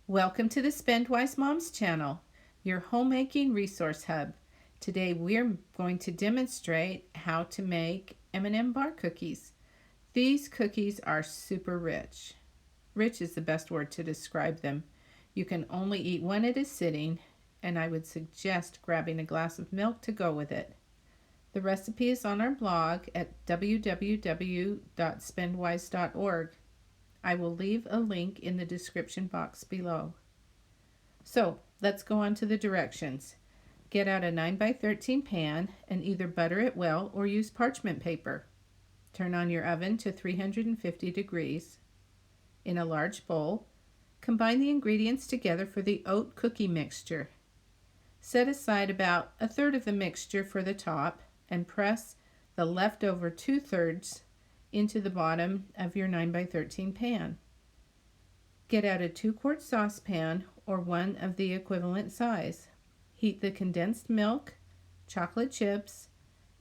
Welcome to the Spendwise Moms channel, your homemaking resource hub. Today we're going to demonstrate how to make M&M Bar Cookies. These cookies are super rich. Rich is the best word to describe them. You can only eat one at a sitting, and I would suggest grabbing a glass of milk to go with it. The recipe is on our blog at www.spendwise.org. I will leave a link in the description box below. So let's go on to the directions. Get out a 9x13 pan and either butter it well or use parchment paper. Turn on your oven to 350 degrees. In a large bowl, combine the ingredients together for the oat cookie mixture. Set aside about a third of the mixture for the top and press the leftover 2/3 into the bottom of your 9x13 pan. Get out a 2-quart saucepan or one of the equivalent size. Heat the condensed milk, chocolate chips,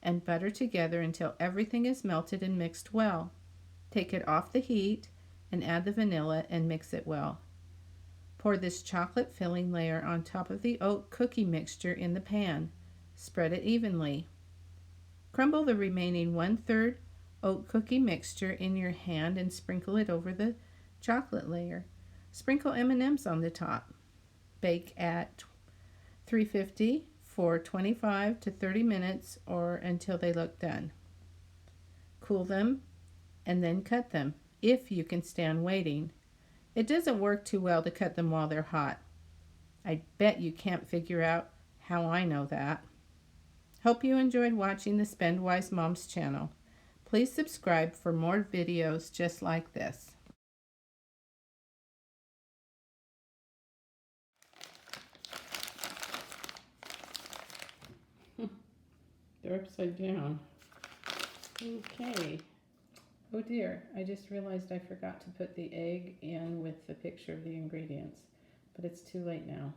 and butter together until everything is melted and mixed well. Take it off the heat and add the vanilla and mix it well. Pour this chocolate filling layer on top of the oat cookie mixture in the pan. Spread it evenly. Crumble the remaining 1/3 oat cookie mixture in your hand and sprinkle it over the chocolate layer. Sprinkle M&Ms on the top. Bake at 350 for 25 to 30 minutes or until they look done. Cool them and then cut them if you can stand waiting. It doesn't work too well to cut them while they're hot. I bet you can't figure out how I know that. Hope you enjoyed watching the Spendwise Moms channel. Please subscribe for more videos just like this. They're upside down. Okay. Oh dear, I just realized I forgot to put the egg in with the picture of the ingredients, but it's too late now.